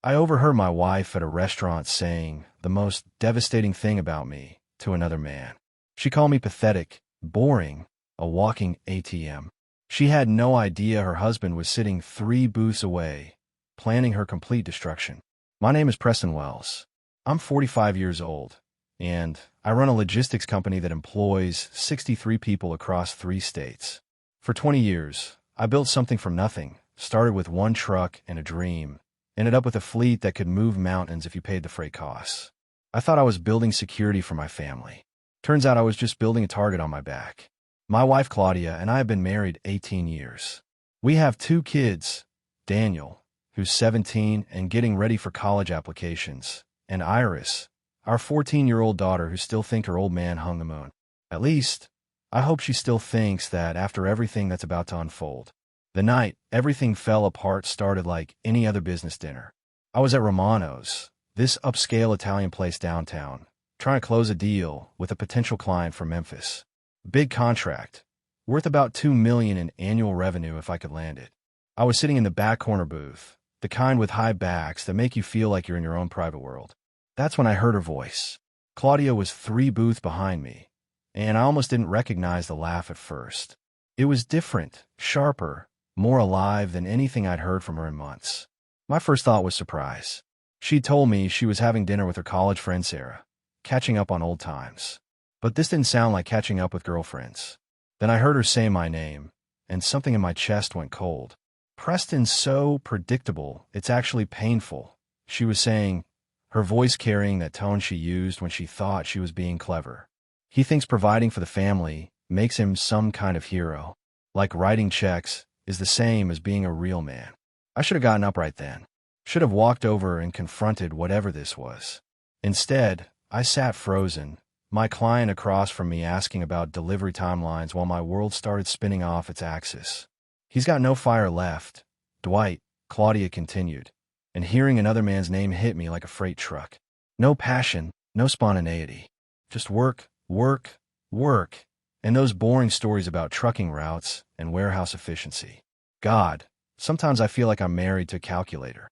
I overheard my wife at a restaurant saying the most devastating thing about me to another man. She called me pathetic, boring, a walking ATM. She had no idea her husband was sitting 3 booths away, planning her complete destruction. My name is Preston Wells. I'm 45 years old, and I run a logistics company that employs 63 people across 3 states. For 20 years, I built something from nothing, started with 1 truck and a dream, ended up with a fleet that could move mountains if you paid the freight costs. I thought I was building security for my family. Turns out I was just building a target on my back. My wife Claudia and I have been married 18 years. We have 2 kids, Daniel, who's 17 and getting ready for college applications, and Iris, our 14-year-old daughter who still thinks her old man hung the moon. At least, I hope she still thinks that after everything that's about to unfold. The night everything fell apart started like any other business dinner. I was at Romano's, this upscale Italian place downtown, trying to close a deal with a potential client from Memphis. Big contract, worth about $2 million in annual revenue if I could land it. I was sitting in the back corner booth, the kind with high backs that make you feel like you're in your own private world. That's when I heard her voice. Claudia was 3 booths behind me, and I almost didn't recognize the laugh at first. It was different, sharper, more alive than anything I'd heard from her in months. My first thought was surprise. She'd told me she was having dinner with her college friend Sarah, catching up on old times. But this didn't sound like catching up with girlfriends. Then I heard her say my name, and something in my chest went cold. Preston's so predictable, it's actually painful, she was saying, her voice carrying that tone she used when she thought she was being clever. He thinks providing for the family makes him some kind of hero, like writing checks is the same as being a real man. I should have gotten up right then. Should have walked over and confronted whatever this was. Instead, I sat frozen, my client across from me asking about delivery timelines while my world started spinning off its axis. He's got no fire left, Dwight, Claudia continued, and hearing another man's name hit me like a freight truck. No passion, no spontaneity. Just work, work, work, and those boring stories about trucking routes and warehouse efficiency. God, sometimes I feel like I'm married to a calculator.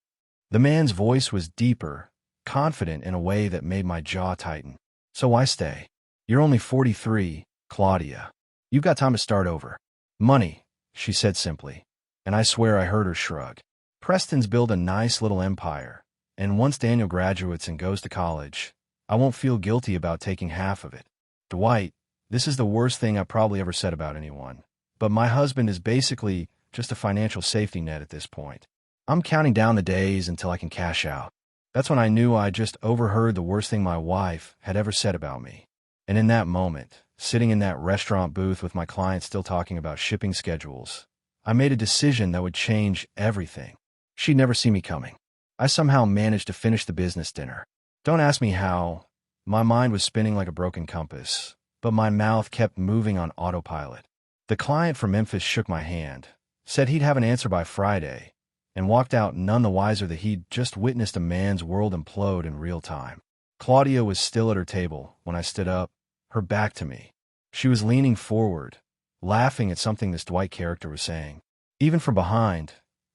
The man's voice was deeper, confident in a way that made my jaw tighten. So why stay? You're only 43, Claudia. You've got time to start over. Money, she said simply, and I swear I heard her shrug. Preston's built a nice little empire, and once Daniel graduates and goes to college, I won't feel guilty about taking half of it. Dwight, this is the worst thing I've probably ever said about anyone, but my husband is basically just a financial safety net at this point. I'm counting down the days until I can cash out. That's when I knew I just overheard the worst thing my wife had ever said about me. And in that moment, sitting in that restaurant booth with my client still talking about shipping schedules, I made a decision that would change everything. She'd never see me coming. I somehow managed to finish the business dinner. Don't ask me how. My mind was spinning like a broken compass, but my mouth kept moving on autopilot. The client from Memphis shook my hand, said he'd have an answer by Friday, and walked out none the wiser that he'd just witnessed a man's world implode in real time. Claudia was still at her table when I stood up, her back to me. She was leaning forward, laughing at something this Dwight character was saying. Even from behind,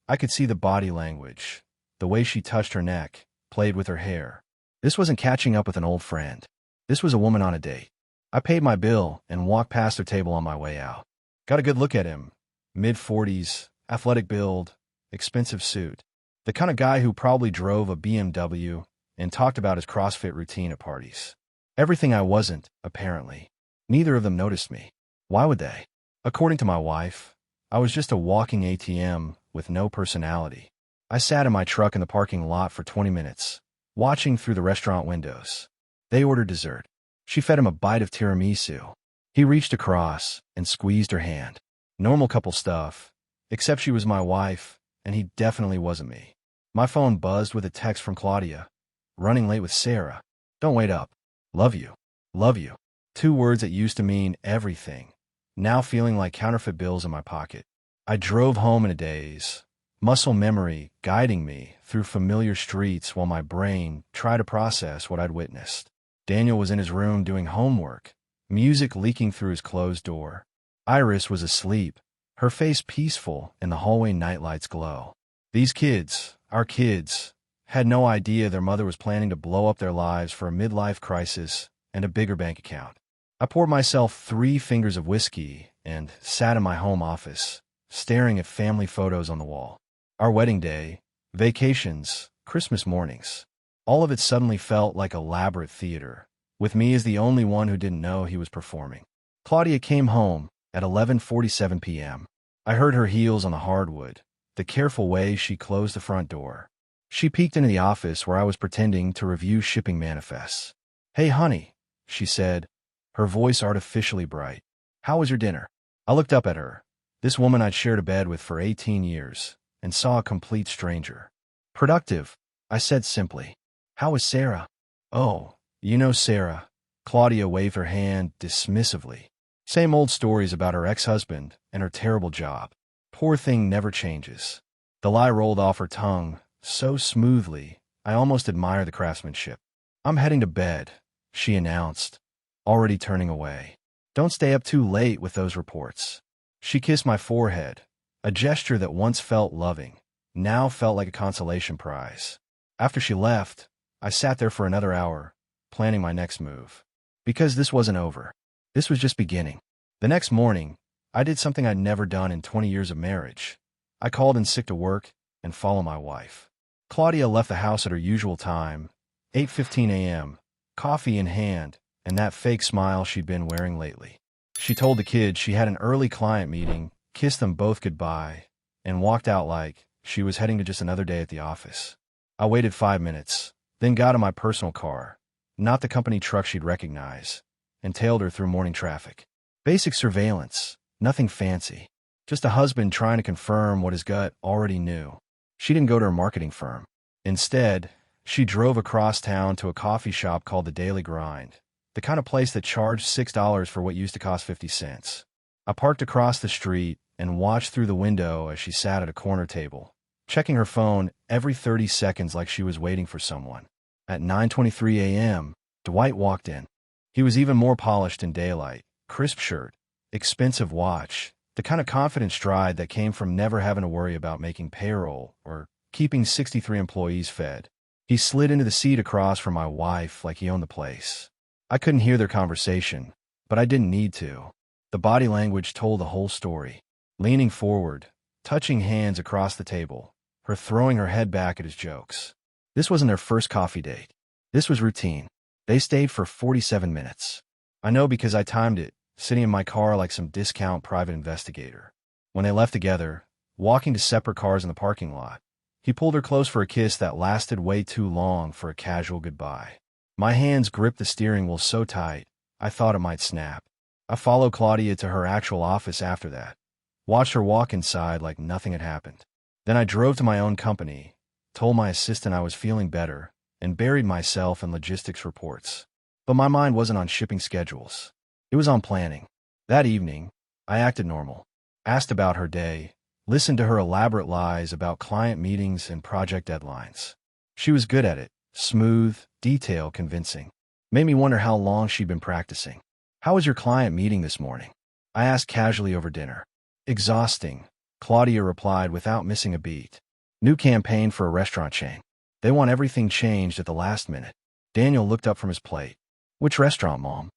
I could see the body language, the way she touched her neck, played with her hair. This wasn't catching up with an old friend. This was a woman on a date. I paid my bill and walked past her table on my way out. Got a good look at him. Mid-40s, athletic build, expensive suit. The kind of guy who probably drove a BMW and talked about his CrossFit routine at parties. Everything I wasn't, apparently. Neither of them noticed me. Why would they? According to my wife, I was just a walking ATM with no personality. I sat in my truck in the parking lot for 20 minutes, watching through the restaurant windows. They ordered dessert. She fed him a bite of tiramisu. He reached across and squeezed her hand. Normal couple stuff, except she was my wife, and he definitely wasn't me. My phone buzzed with a text from Claudia. Running late with Sarah. Don't wait up. Love you. Love you. 2 words that used to mean everything, now feeling like counterfeit bills in my pocket. I drove home in a daze, muscle memory guiding me through familiar streets while my brain tried to process what I'd witnessed. Daniel was in his room doing homework, music leaking through his closed door. Iris was asleep, her face peaceful in the hallway nightlight's glow. These kids, our kids, had no idea their mother was planning to blow up their lives for a midlife crisis and a bigger bank account. I poured myself 3 fingers of whiskey and sat in my home office, staring at family photos on the wall. Our wedding day, vacations, Christmas mornings. All of it suddenly felt like elaborate theater, with me as the only one who didn't know he was performing. Claudia came home at 11:47 p.m. I heard her heels on the hardwood, the careful way she closed the front door. She peeked into the office where I was pretending to review shipping manifests. "Hey, honey," she said, her voice artificially bright. "How was your dinner?" I looked up at her, this woman I'd shared a bed with for 18 years, and saw a complete stranger. "Productive," I said simply. "How was Sarah?" "Oh, you know Sarah." Claudia waved her hand dismissively. Same old stories about her ex-husband and her terrible job. Poor thing never changes. The lie rolled off her tongue so smoothly, I almost admire the craftsmanship. "I'm heading to bed," she announced, already turning away. "Don't stay up too late with those reports." She kissed my forehead, a gesture that once felt loving, now felt like a consolation prize. After she left, I sat there for another hour, planning my next move. Because this wasn't over. This was just beginning. The next morning, I did something I'd never done in 20 years of marriage. I called in sick to work and follow my wife. Claudia left the house at her usual time, 8:15 a.m., coffee in hand, and that fake smile she'd been wearing lately. She told the kids she had an early client meeting, kissed them both goodbye, and walked out like she was heading to just another day at the office. I waited 5 minutes, then got in my personal car, not the company truck she'd recognize, and tailed her through morning traffic. Basic surveillance, nothing fancy. Just a husband trying to confirm what his gut already knew. She didn't go to her marketing firm. Instead, she drove across town to a coffee shop called The Daily Grind, the kind of place that charged $6 for what used to cost 50 cents. I parked across the street and watched through the window as she sat at a corner table, checking her phone every 30 seconds like she was waiting for someone. At 9:23 a.m., Dwight walked in. He was even more polished in daylight, crisp shirt, expensive watch, the kind of confident stride that came from never having to worry about making payroll or keeping 63 employees fed. He slid into the seat across from my wife like he owned the place. I couldn't hear their conversation, but I didn't need to. The body language told the whole story. Leaning forward, touching hands across the table, her throwing her head back at his jokes. This wasn't their first coffee date. This was routine. They stayed for 47 minutes. I know because I timed it, sitting in my car like some discount private investigator. When they left together, walking to separate cars in the parking lot, he pulled her close for a kiss that lasted way too long for a casual goodbye. My hands gripped the steering wheel so tight, I thought it might snap. I followed Claudia to her actual office after that, watched her walk inside like nothing had happened. Then I drove to my own company, told my assistant I was feeling better, and buried myself in logistics reports. But my mind wasn't on shipping schedules. It was on planning. That evening, I acted normal, asked about her day, listened to her elaborate lies about client meetings and project deadlines. She was good at it, smooth, detail convincing. Made me wonder how long she'd been practicing. "How was your client meeting this morning?" I asked casually over dinner. "Exhausting," Claudia replied without missing a beat. "New campaign for a restaurant chain. They want everything changed at the last minute." Daniel looked up from his plate. "Which restaurant, Mom?"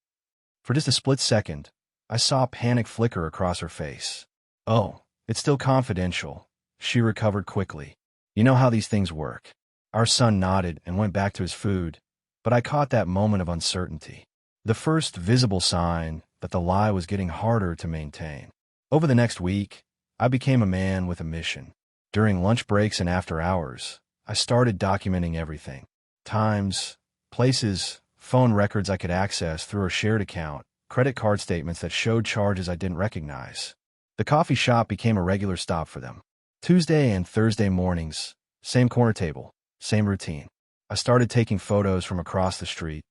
For just a split second, I saw panic flicker across her face. "Oh, it's still confidential," she recovered quickly. "You know how these things work." Our son nodded and went back to his food, but I caught that moment of uncertainty. The first visible sign that the lie was getting harder to maintain. Over the next week, I became a man with a mission. During lunch breaks and after hours, I started documenting everything. Times, places, phone records I could access through a shared account, credit card statements that showed charges I didn't recognize. The coffee shop became a regular stop for them. Tuesday and Thursday mornings, same corner table, same routine. I started taking photos from across the street.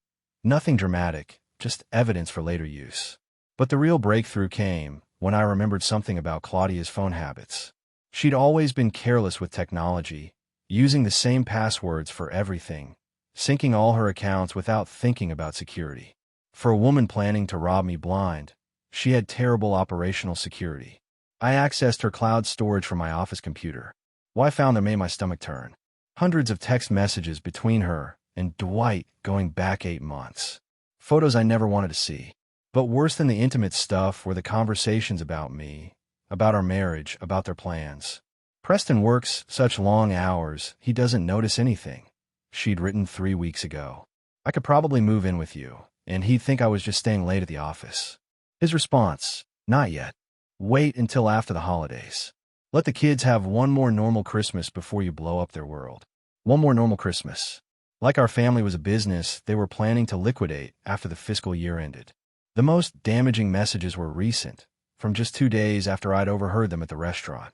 Nothing dramatic, just evidence for later use. But the real breakthrough came when I remembered something about Claudia's phone habits. She'd always been careless with technology, using the same passwords for everything, syncing all her accounts without thinking about security. For a woman planning to rob me blind, she had terrible operational security. I accessed her cloud storage from my office computer. What I found that made my stomach turn. Hundreds of text messages between her and Dwight going back 8 months. Photos I never wanted to see. But worse than the intimate stuff were the conversations about me, about our marriage, about their plans. Preston works such long hours, he doesn't notice anything. She'd written 3 weeks ago. I could probably move in with you, and he'd think I was just staying late at the office. His response, not yet. Wait until after the holidays. Let the kids have one more normal Christmas before you blow up their world. One more normal Christmas. Like our family was a business they were planning to liquidate after the fiscal year ended. The most damaging messages were recent, from just 2 days after I'd overheard them at the restaurant.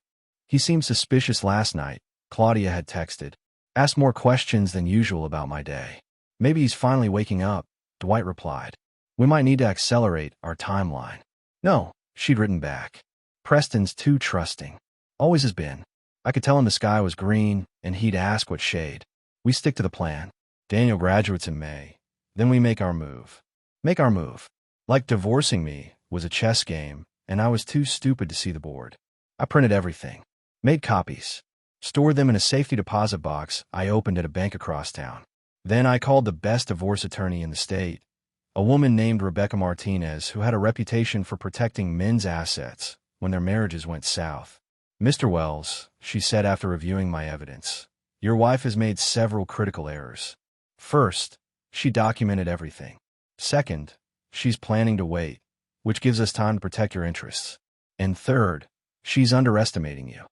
He seemed suspicious last night, Claudia had texted. Asked more questions than usual about my day. Maybe he's finally waking up, Dwight replied. We might need to accelerate our timeline. No, she'd written back. Preston's too trusting. Always has been. I could tell him the sky was green, and he'd ask what shade. We stick to the plan. Daniel graduates in May. Then we make our move. Make our move. Like divorcing me was a chess game, and I was too stupid to see the board. I printed everything. Made copies. Stored them in a safety deposit box I opened at a bank across town. Then I called the best divorce attorney in the state, a woman named Rebecca Martinez who had a reputation for protecting men's assets when their marriages went south. Mr. Wells, she said after reviewing my evidence, your wife has made several critical errors. First, she documented everything. Second, she's planning to wait, which gives us time to protect your interests. And third, she's underestimating you.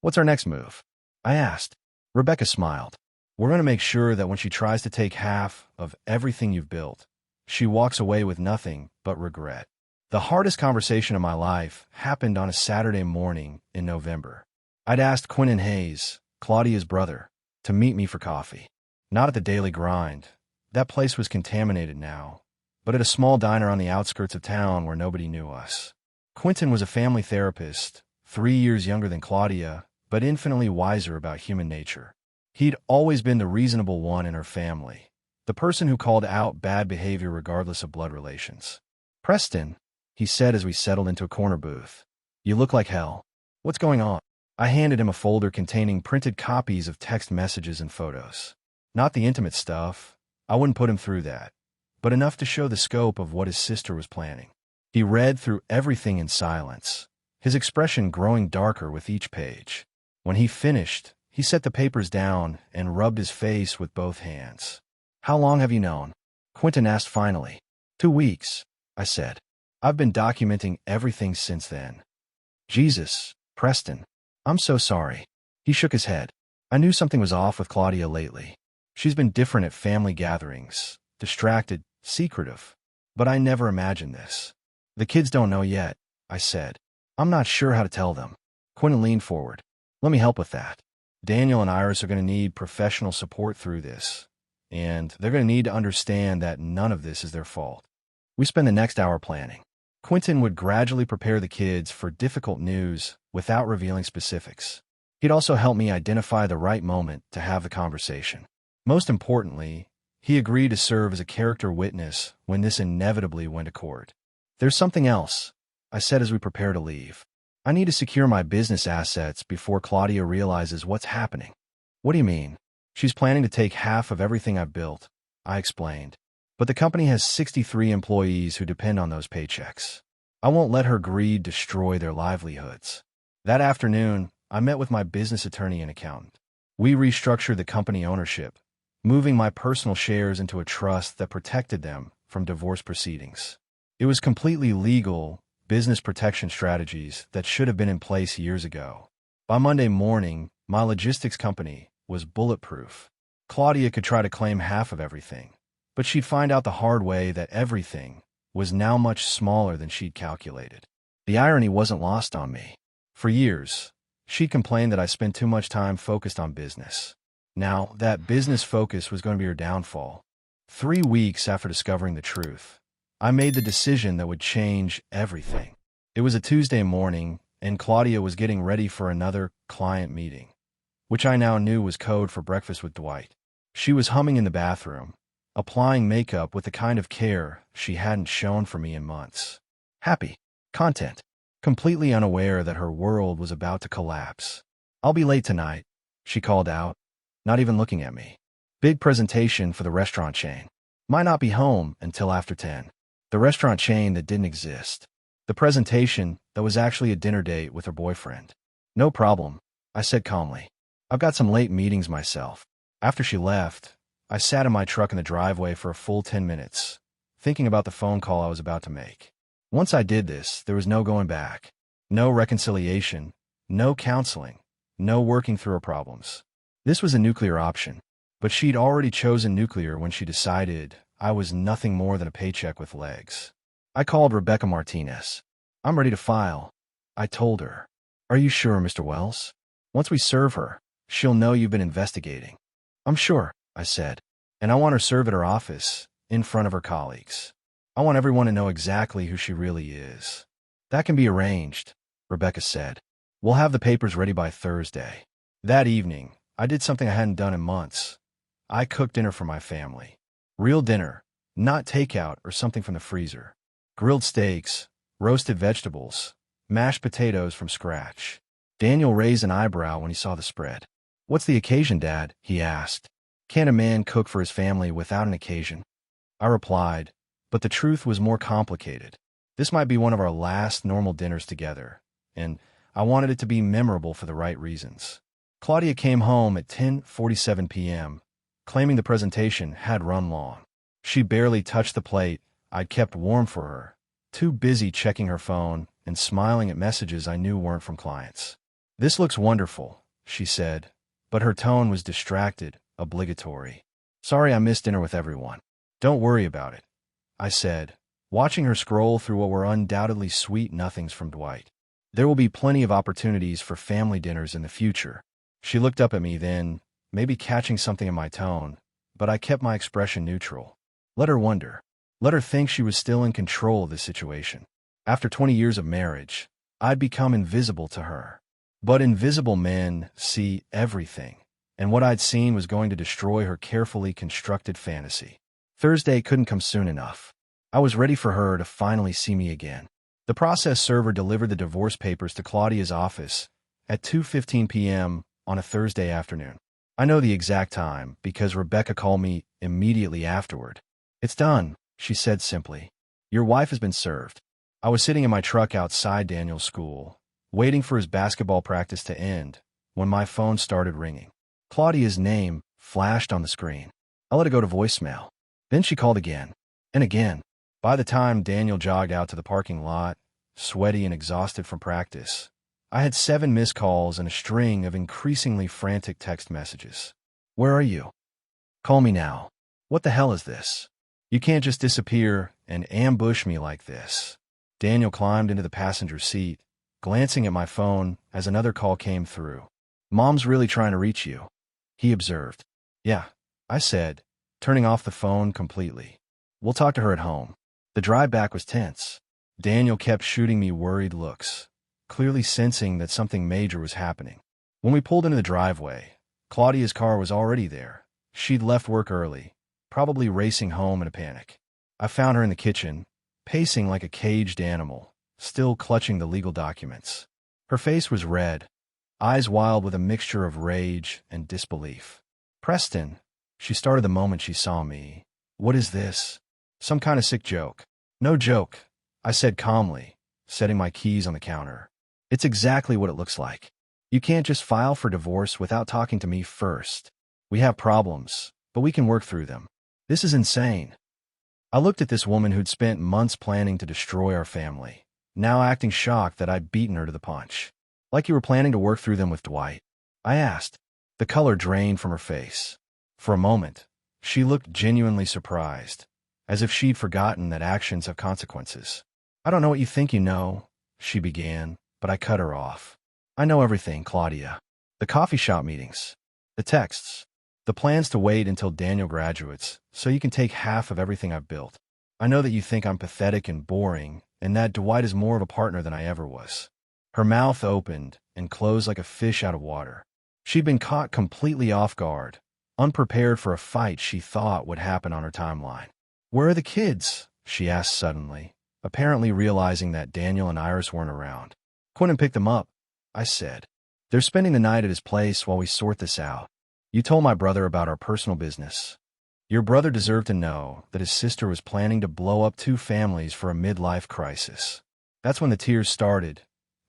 What's our next move? I asked. Rebecca smiled. We're going to make sure that when she tries to take half of everything you've built, she walks away with nothing but regret. The hardest conversation of my life happened on a Saturday morning in November. I'd asked Quentin Hayes, Claudia's brother, to meet me for coffee. Not at the Daily Grind. That place was contaminated now, but at a small diner on the outskirts of town where nobody knew us. Quentin was a family therapist, 3 years younger than Claudia, but infinitely wiser about human nature. He'd always been the reasonable one in her family, the person who called out bad behavior regardless of blood relations. Preston, he said as we settled into a corner booth. You look like hell. What's going on? I handed him a folder containing printed copies of text messages and photos. Not the intimate stuff. I wouldn't put him through that, but enough to show the scope of what his sister was planning. He read through everything in silence, his expression growing darker with each page. When he finished, he set the papers down and rubbed his face with both hands. How long have you known? Quentin asked finally. 2 weeks, I said. I've been documenting everything since then. Jesus, Preston, I'm so sorry. He shook his head. I knew something was off with Claudia lately. She's been different at family gatherings, distracted, secretive. But I never imagined this. The kids don't know yet, I said. I'm not sure how to tell them. Quentin leaned forward. Let me help with that. Daniel and Iris are going to need professional support through this, and they're going to need to understand that none of this is their fault. We spend the next hour planning. Quentin would gradually prepare the kids for difficult news without revealing specifics. He'd also help me identify the right moment to have the conversation. Most importantly, he agreed to serve as a character witness when this inevitably went to court. There's something else, I said as we prepare to leave. I need to secure my business assets before Claudia realizes what's happening. What do you mean? She's planning to take half of everything I've built, I explained. But the company has 63 employees who depend on those paychecks. I won't let her greed destroy their livelihoods. That afternoon, I met with my business attorney and accountant. We restructured the company ownership, moving my personal shares into a trust that protected them from divorce proceedings. It was completely legal business protection strategies that should have been in place years ago. By Monday morning, my logistics company was bulletproof. Claudia could try to claim half of everything, but she'd find out the hard way that everything was now much smaller than she'd calculated. The irony wasn't lost on me. For years, she'd complained that I spent too much time focused on business. Now, that business focus was going to be her downfall. 3 weeks after discovering the truth, I made the decision that would change everything. It was a Tuesday morning, and Claudia was getting ready for another client meeting, which I now knew was code for breakfast with Dwight. She was humming in the bathroom, applying makeup with the kind of care she hadn't shown for me in months. Happy, content, completely unaware that her world was about to collapse. I'll be late tonight, she called out. not even looking at me. Big presentation for the restaurant chain. Might not be home until after 10. The restaurant chain that didn't exist. The presentation that was actually a dinner date with her boyfriend. No problem, I said calmly. I've got some late meetings myself. After she left, I sat in my truck in the driveway for a full 10 minutes, thinking about the phone call I was about to make. Once I did this, there was no going back. No reconciliation, no counseling, no working through her problems. This was a nuclear option, but she'd already chosen nuclear when she decided I was nothing more than a paycheck with legs. I called Rebecca Martinez. I'm ready to file, I told her. Are you sure, Mr. Wells? Once we serve her, she'll know you've been investigating. I'm sure, I said, and I want her served at her office, in front of her colleagues. I want everyone to know exactly who she really is. That can be arranged, Rebecca said. We'll have the papers ready by Thursday. That evening, I did something I hadn't done in months. I cooked dinner for my family. Real dinner, not takeout or something from the freezer. Grilled steaks, roasted vegetables, mashed potatoes from scratch. Daniel raised an eyebrow when he saw the spread. What's the occasion, Dad? He asked. Can't a man cook for his family without an occasion? I replied, but the truth was more complicated. This might be one of our last normal dinners together, and I wanted it to be memorable for the right reasons. Claudia came home at 10:47 p.m., claiming the presentation had run long. She barely touched the plate I'd kept warm for her, too busy checking her phone and smiling at messages I knew weren't from clients. This looks wonderful, she said, but her tone was distracted, obligatory. Sorry I missed dinner with everyone. Don't worry about it, I said, watching her scroll through what were undoubtedly sweet nothings from Dwight. There will be plenty of opportunities for family dinners in the future. She looked up at me then, maybe catching something in my tone, but I kept my expression neutral. Let her wonder. Let her think she was still in control of the situation. After 20 years of marriage, I'd become invisible to her. But invisible men see everything, and what I'd seen was going to destroy her carefully constructed fantasy. Thursday couldn't come soon enough. I was ready for her to finally see me again. The process server delivered the divorce papers to Claudia's office at 2:15 p.m. on a Thursday afternoon. I know the exact time because Rebecca called me immediately afterward. It's done, she said simply. Your wife has been served. I was sitting in my truck outside Daniel's school, waiting for his basketball practice to end, when my phone started ringing. Claudia's name flashed on the screen. I let it go to voicemail. Then she called again, and again. By the time Daniel jogged out to the parking lot, sweaty and exhausted from practice, I had 7 missed calls and a string of increasingly frantic text messages. Where are you? Call me now. What the hell is this? You can't just disappear and ambush me like this. Daniel climbed into the passenger seat, glancing at my phone as another call came through. Mom's really trying to reach you, he observed. Yeah, I said, turning off the phone completely. We'll talk to her at home. The drive back was tense. Daniel kept shooting me worried looks, clearly sensing that something major was happening. When we pulled into the driveway, Claudia's car was already there. She'd left work early, probably racing home in a panic. I found her in the kitchen, pacing like a caged animal, still clutching the legal documents. Her face was red, eyes wild with a mixture of rage and disbelief. Preston, she started the moment she saw me. What is this? Some kind of sick joke. No joke, I said calmly, setting my keys on the counter. It's exactly what it looks like. You can't just file for divorce without talking to me first. We have problems, but we can work through them. This is insane. I looked at this woman who'd spent months planning to destroy our family, now acting shocked that I'd beaten her to the punch. Like you were planning to work through them with Dwight? I asked. The color drained from her face. For a moment, she looked genuinely surprised, as if she'd forgotten that actions have consequences. I don't know what you think you know, she began, but I cut her off. I know everything, Claudia. The coffee shop meetings, the texts, the plans to wait until Daniel graduates so you can take half of everything I've built. I know that you think I'm pathetic and boring, and that Dwight is more of a partner than I ever was. Her mouth opened and closed like a fish out of water. She'd been caught completely off guard, unprepared for a fight she thought would happen on her timeline. Where are the kids? She asked suddenly, apparently realizing that Daniel and Iris weren't around. Quentin picked them up, I said. They're spending the night at his place while we sort this out. You told my brother about our personal business. Your brother deserved to know that his sister was planning to blow up 2 families for a midlife crisis. That's when the tears started.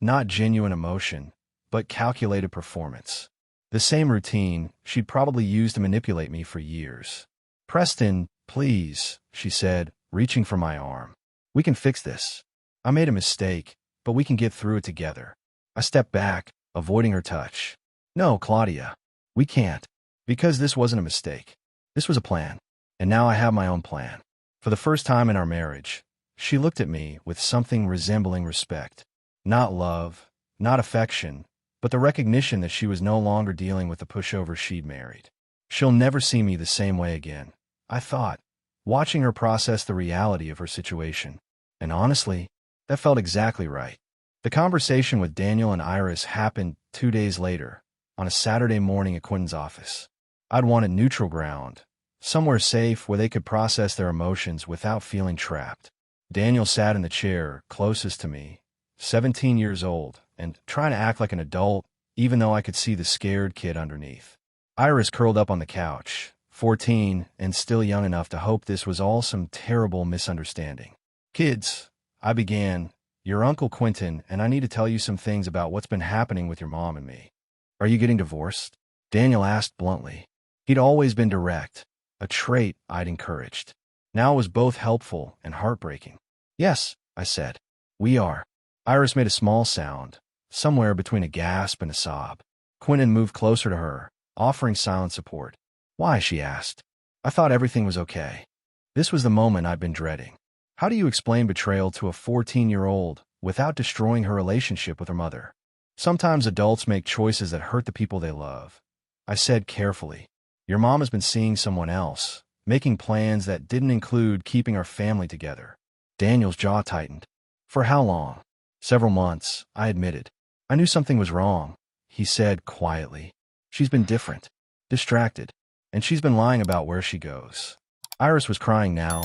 Not genuine emotion, but calculated performance. The same routine she'd probably used to manipulate me for years. Preston, please, she said, reaching for my arm. We can fix this. I made a mistake, but we can get through it together. I stepped back, avoiding her touch. No, Claudia, we can't. Because this wasn't a mistake. This was a plan. And now I have my own plan. For the first time in our marriage, she looked at me with something resembling respect. Not love, not affection, but the recognition that she was no longer dealing with the pushover she'd married. She'll never see me the same way again, I thought, watching her process the reality of her situation. And honestly, that felt exactly right. The conversation with Daniel and Iris happened 2 days later, on a Saturday morning at Quentin's office. I'd wanted neutral ground, somewhere safe where they could process their emotions without feeling trapped. Daniel sat in the chair closest to me, 17 years old, and trying to act like an adult, even though I could see the scared kid underneath. Iris curled up on the couch, 14 and still young enough to hope this was all some terrible misunderstanding. Kids, I began, your Uncle Quentin and I need to tell you some things about what's been happening with your mom and me. Are you getting divorced? Daniel asked bluntly. He'd always been direct, a trait I'd encouraged. Now it was both helpful and heartbreaking. Yes, I said. We are. Iris made a small sound, somewhere between a gasp and a sob. Quentin moved closer to her, offering silent support. Why? She asked. I thought everything was okay. This was the moment I'd been dreading. How do you explain betrayal to a 14-year-old without destroying her relationship with her mother? Sometimes adults make choices that hurt the people they love. I said carefully, your mom has been seeing someone else, making plans that didn't include keeping our family together. Daniel's jaw tightened. For how long? Several months, I admitted. I knew something was wrong, he said quietly. She's been different, distracted, and she's been lying about where she goes. Iris was crying now,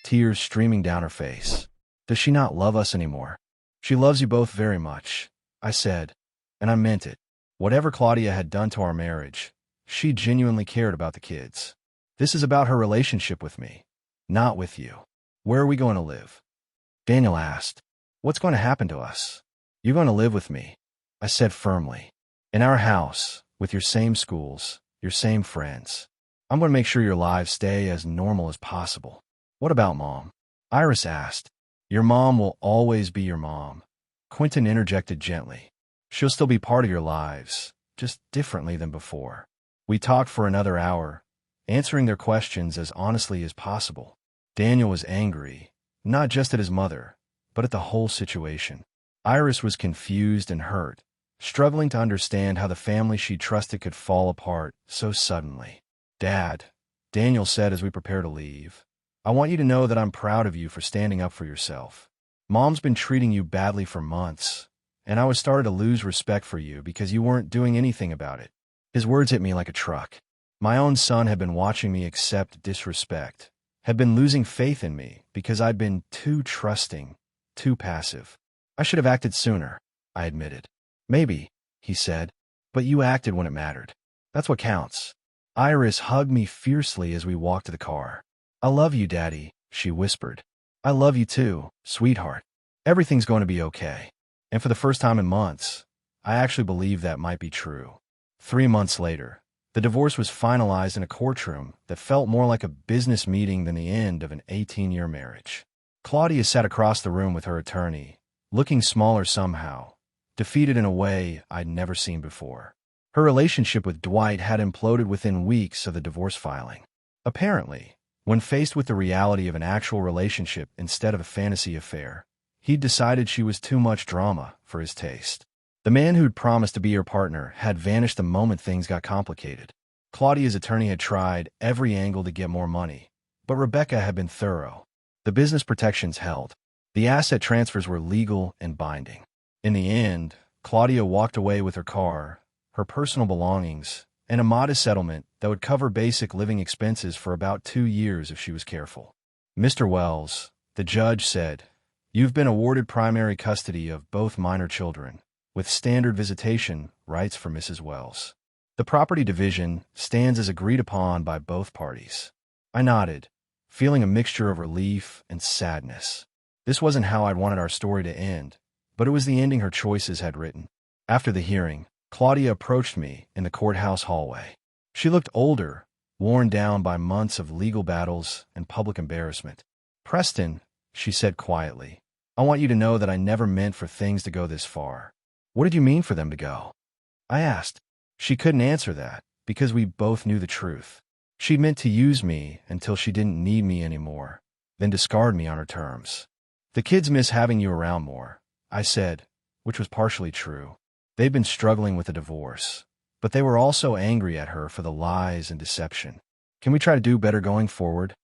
tears streaming down her face. Does she not love us anymore? She loves you both very much, I said, and I meant it. Whatever Claudia had done to our marriage, she genuinely cared about the kids. This is about her relationship with me, not with you. Where are we going to live? Daniel asked. What's going to happen to us? You're going to live with me, I said firmly. In our house, with your same schools, your same friends. I'm going to make sure your lives stay as normal as possible. What about Mom? Iris asked. Your mom will always be your mom. Quentin interjected gently. She'll still be part of your lives, just differently than before. We talked for another hour, answering their questions as honestly as possible. Daniel was angry, not just at his mother, but at the whole situation. Iris was confused and hurt, struggling to understand how the family she trusted could fall apart so suddenly. Dad, Daniel said as we prepared to leave, I want you to know that I'm proud of you for standing up for yourself. Mom's been treating you badly for months, and I was starting to lose respect for you because you weren't doing anything about it. His words hit me like a truck. My own son had been watching me accept disrespect, had been losing faith in me because I'd been too trusting, too passive. I should have acted sooner, I admitted. Maybe, he said, but you acted when it mattered. That's what counts. Iris hugged me fiercely as we walked to the car. I love you, Daddy, she whispered. I love you too, sweetheart. Everything's going to be okay. And for the first time in months, I actually believed that might be true. 3 months later, the divorce was finalized in a courtroom that felt more like a business meeting than the end of an 18-year marriage. Claudia sat across the room with her attorney, looking smaller somehow, defeated in a way I'd never seen before. Her relationship with Dwight had imploded within weeks of the divorce filing. Apparently, when faced with the reality of an actual relationship instead of a fantasy affair, he'd decided she was too much drama for his taste. The man who'd promised to be her partner had vanished the moment things got complicated. Claudia's attorney had tried every angle to get more money, but Rebecca had been thorough. The business protections held. The asset transfers were legal and binding. In the end, Claudia walked away with her car, her personal belongings, and a modest settlement that would cover basic living expenses for about 2 years if she was careful. Mr. Wells, the judge said, you've been awarded primary custody of both minor children, with standard visitation rights for Mrs. Wells. The property division stands as agreed upon by both parties. I nodded, feeling a mixture of relief and sadness. This wasn't how I'd wanted our story to end, but it was the ending her choices had written. After the hearing, Claudia approached me in the courthouse hallway. She looked older, worn down by months of legal battles and public embarrassment. "Preston," she said quietly, "I want you to know that I never meant for things to go this far." "What did you mean for them to go?" I asked. She couldn't answer that, because we both knew the truth. She meant to use me until she didn't need me anymore, then discard me on her terms. "The kids miss having you around more," I said, which was partially true. They'd been struggling with a divorce, but they were also angry at her for the lies and deception. "Can we try to do better going forward?"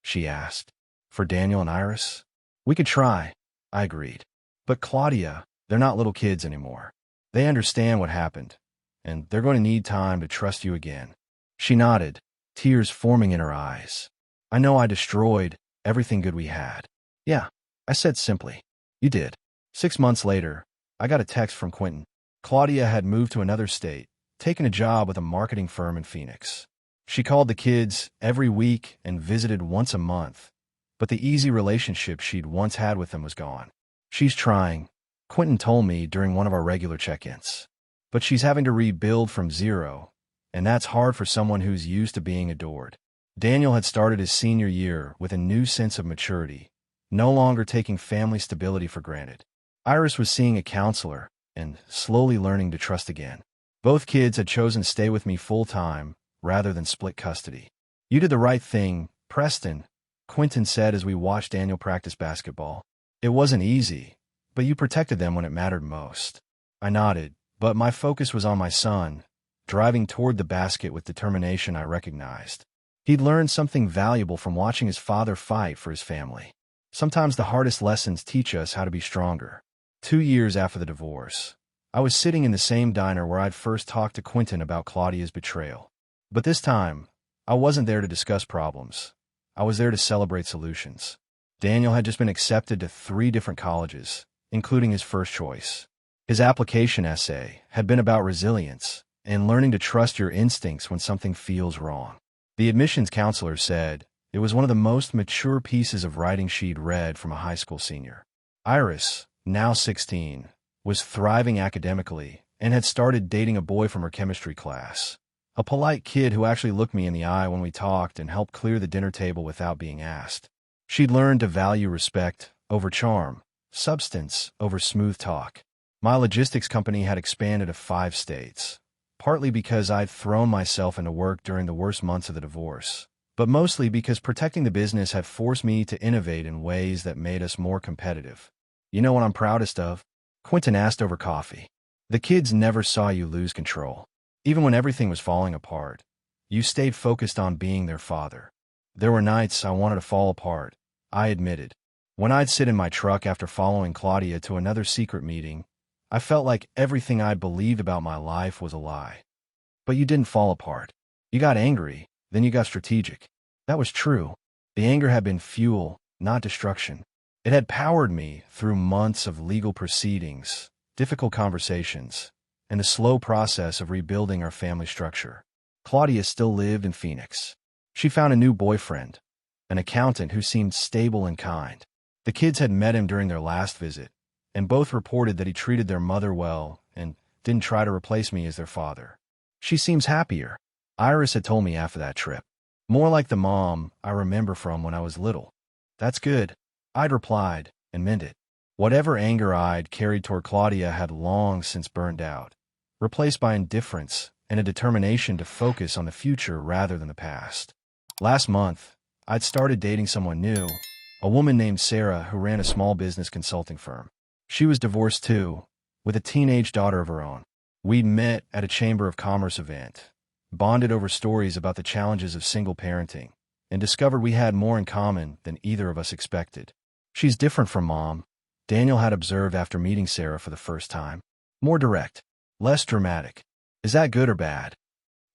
she asked. "For Daniel and Iris?" "We could try," I agreed. "But Claudia, they're not little kids anymore. They understand what happened, and they're going to need time to trust you again." She nodded, tears forming in her eyes. "I know I destroyed everything good we had." "Yeah," I said simply. "You did." 6 months later, I got a text from Quentin. Claudia had moved to another state, taken a job with a marketing firm in Phoenix. She called the kids every week and visited once a month, but the easy relationship she'd once had with them was gone. "She's trying," Quentin told me during one of our regular check-ins. "But she's having to rebuild from zero, and that's hard for someone who's used to being adored." Daniel had started his senior year with a new sense of maturity, no longer taking family stability for granted. Iris was seeing a counselor and slowly learning to trust again. Both kids had chosen to stay with me full-time rather than split custody. "You did the right thing, Preston," Quentin said as we watched Daniel practice basketball. "It wasn't easy, but you protected them when it mattered most." I nodded, but my focus was on my son, driving toward the basket with determination I recognized. He'd learned something valuable from watching his father fight for his family. Sometimes the hardest lessons teach us how to be stronger. 2 years after the divorce, I was sitting in the same diner where I'd first talked to Quentin about Claudia's betrayal. But this time, I wasn't there to discuss problems. I was there to celebrate solutions. Daniel had just been accepted to 3 different colleges, including his first choice. His application essay had been about resilience and learning to trust your instincts when something feels wrong. The admissions counselor said it was one of the most mature pieces of writing she'd read from a high school senior. Iris, now 16, was thriving academically and had started dating a boy from her chemistry class, a polite kid who actually looked me in the eye when we talked and helped clear the dinner table without being asked. She'd learned to value respect over charm, substance over smooth talk. My logistics company had expanded to 5 states, partly because I'd thrown myself into work during the worst months of the divorce, but mostly because protecting the business had forced me to innovate in ways that made us more competitive. "You know what I'm proudest of?" Quentin asked over coffee. "The kids never saw you lose control. Even when everything was falling apart, you stayed focused on being their father." There were nights I wanted to fall apart, I admitted. When I'd sit in my truck after following Claudia to another secret meeting, I felt like everything I believed about my life was a lie. "But you didn't fall apart. You got angry, then you got strategic." That was true. The anger had been fuel, not destruction. It had powered me through months of legal proceedings, difficult conversations, and the slow process of rebuilding our family structure. Claudia still lived in Phoenix. She found a new boyfriend, an accountant who seemed stable and kind. The kids had met him during their last visit, and both reported that he treated their mother well and didn't try to replace me as their father. "She seems happier," Iris had told me after that trip. "More like the mom I remember from when I was little." "That's good," I'd replied, and meant it. Whatever anger I'd carried toward Claudia had long since burned out, replaced by indifference and a determination to focus on the future rather than the past. Last month, I'd started dating someone new, a woman named Sarah who ran a small business consulting firm. She was divorced too, with a teenage daughter of her own. We'd met at a Chamber of Commerce event, bonded over stories about the challenges of single parenting, and discovered we had more in common than either of us expected. "She's different from Mom," Daniel had observed after meeting Sarah for the first time. "More direct, less dramatic. Is that good or bad?"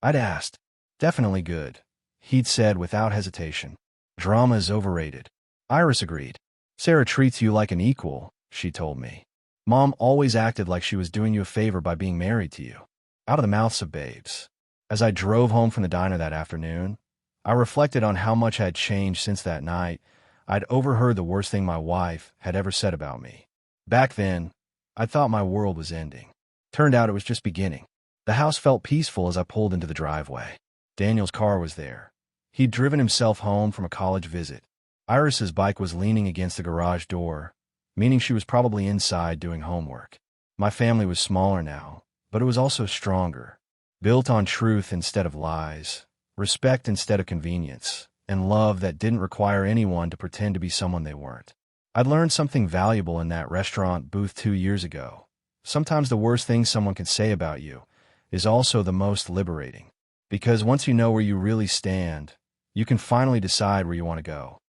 I'd asked. "Definitely good," he'd said without hesitation. "Drama is overrated." Iris agreed. "Sarah treats you like an equal," she told me. "Mom always acted like she was doing you a favor by being married to you." Out of the mouths of babes. As I drove home from the diner that afternoon, I reflected on how much had changed since that night. I'd overheard the worst thing my wife had ever said about me. Back then, I thought my world was ending. Turned out it was just beginning. The house felt peaceful as I pulled into the driveway. Daniel's car was there. He'd driven himself home from a college visit. Iris's bike was leaning against the garage door, meaning she was probably inside doing homework. My family was smaller now, but it was also stronger, built on truth instead of lies, respect instead of convenience, and love that didn't require anyone to pretend to be someone they weren't. I'd learned something valuable in that restaurant booth 2 years ago. Sometimes the worst thing someone can say about you is also the most liberating. Because once you know where you really stand, you can finally decide where you want to go.